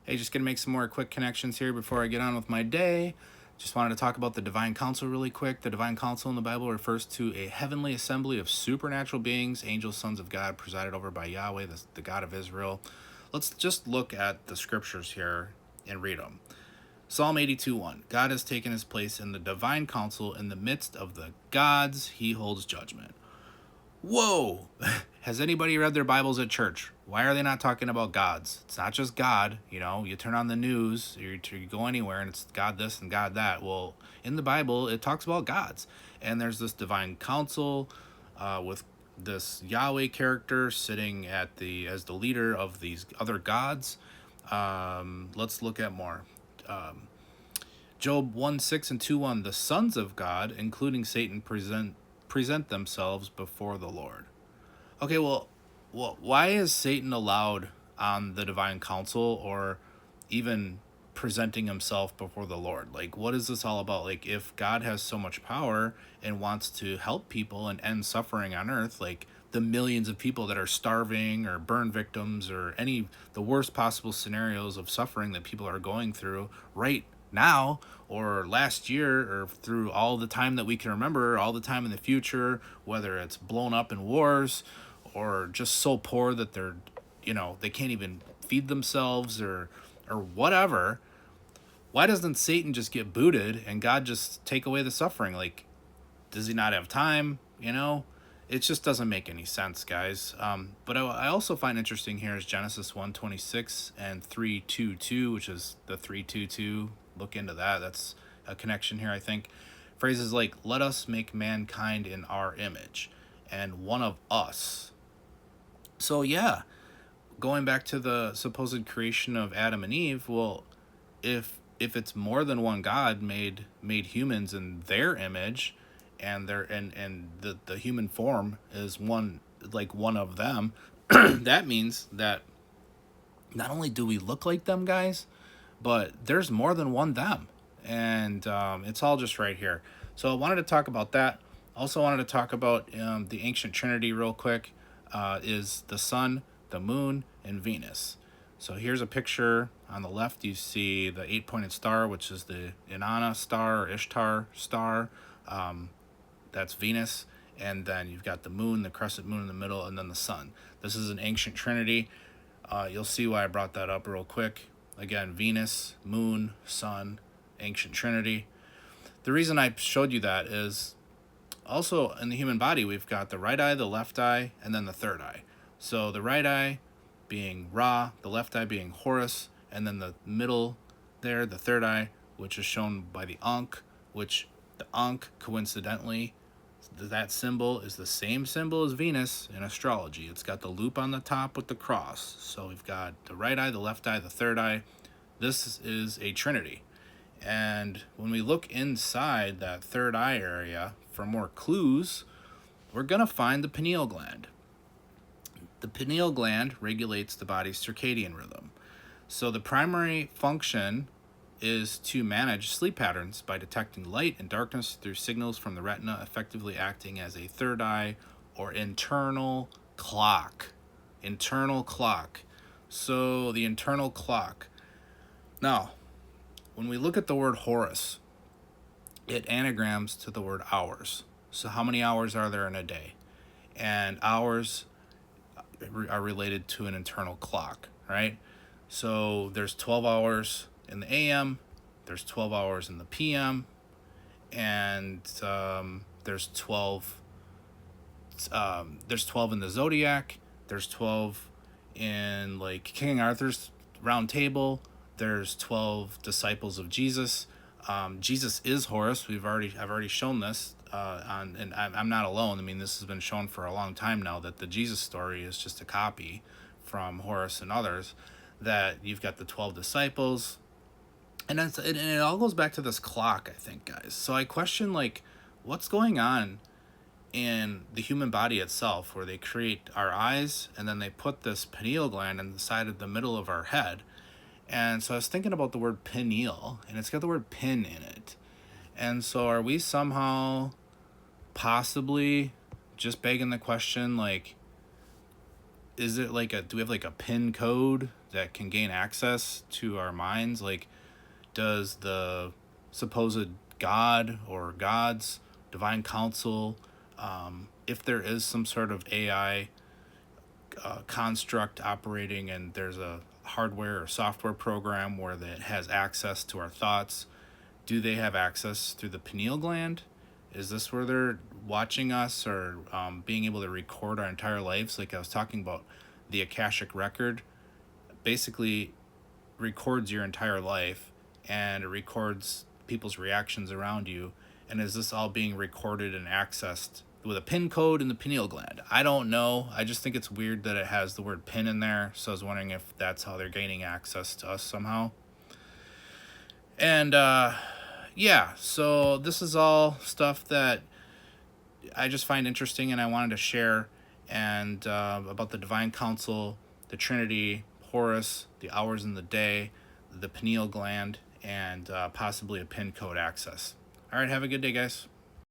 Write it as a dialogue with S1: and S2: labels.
S1: Hey, just gonna make some more quick connections here before I get on with my day. Just wanted to talk about the divine council really quick. The divine council in the Bible refers to a heavenly assembly of supernatural beings, angels, sons of God, presided over by Yahweh, the God of Israel. Let's just look at the scriptures here and read them. Psalm 82:1. God has taken his place in the divine council. In the midst of the gods, he holds judgment. Whoa! Has anybody read their Bibles at church? Why are they not talking about gods? It's not just God. You turn on the news, you go anywhere, and it's God this and God that. Well, in the Bible, it talks about gods. And there's this divine council with this Yahweh character sitting as the leader of these other gods. Let's look at more. Job 1:6 and 2:1. The sons of God, including Satan, present themselves before the Lord. Okay, well, why is Satan allowed on the divine council or even presenting himself before the Lord? Like, what is this all about? Like, if God has so much power and wants to help people and end suffering on earth, like the millions of people that are starving or burn victims or the worst possible scenarios of suffering that people are going through right now or last year or through all the time that we can remember, all the time in the future, whether it's blown up in wars or just so poor that they can't even feed themselves or whatever. Why doesn't Satan just get booted and God just take away the suffering? Like, does he not have time? It just doesn't make any sense, guys. But I also find interesting here is Genesis 1:26 and 3:22, which is the 3:22. Look into that. That's a connection here, I think. Phrases like, let us make mankind in our image, and one of us. So, yeah, going back to the supposed creation of Adam and Eve, well, if it's more than one God made humans in their image, and the human form is one of them, that means that not only do we look like them, guys, but there's more than one them, and it's all just right here. So I wanted to talk about that. Also wanted to talk about the ancient Trinity real quick. Is the sun, the moon, and Venus. So here's a picture. On the left, you see the 8-pointed star, which is the Inanna star or Ishtar star. That's Venus. And then you've got the moon, the crescent moon in the middle, and then the sun. This is an ancient trinity. You'll see why I brought that up real quick. Again, Venus, moon, sun, ancient trinity. The reason I showed you that is also in the human body, we've got the right eye, the left eye, and then the third eye. So the right eye being Ra, the left eye being Horus, and then the middle there, the third eye, which is shown by the Ankh, which the Ankh, coincidentally, that symbol is the same symbol as Venus in astrology. It's got the loop on the top with the cross. So we've got the right eye, the left eye, the third eye. This is a trinity. And when we look inside that third eye area for more clues, we're going to find the pineal gland. The pineal gland regulates the body's circadian rhythm. So the primary function is to manage sleep patterns by detecting light and darkness through signals from the retina, effectively acting as a third eye or internal clock. Internal clock. So the internal clock. Now, when we look at the word horus, it anagrams to the word hours. So how many hours are there in a day? And hours are related to an internal clock, right? So there's 12 hours in the AM, there's 12 hours in the PM, and there's 12 in the zodiac, there's 12 in like King Arthur's round table, there's 12 disciples of Jesus. Jesus is Horus. I've already shown this and I'm not alone. I mean, this has been shown for a long time now that the Jesus story is just a copy from Horus and others. That you've got the 12 disciples, and it all goes back to this clock, I think, guys. So I question, like, what's going on in the human body itself, where they create our eyes and then they put this pineal gland in the side of the middle of our head. And so I was thinking about the word pineal, and it's got the word pin in it. And so are we somehow possibly just begging the question, like, is it like do we have like a pin code? that can gain access to our minds? Like, does the supposed God or gods, divine council, if there is some sort of AI construct operating and there's a hardware or software program where it has access to our thoughts, do they have access through the pineal gland? Is this where they're watching us or being able to record our entire lives? Like I was talking about, the Akashic record basically records your entire life, and it records people's reactions around you. And is this all being recorded and accessed with a pin code in the pineal gland? I don't know. I just think it's weird that it has the word pin in there. So I was wondering if that's how they're gaining access to us somehow. And yeah, so this is all stuff that I just find interesting and I wanted to share. And about the divine council, the Trinity, Horus, the hours in the day, the pineal gland, and possibly a pin code access. All right, have a good day, guys.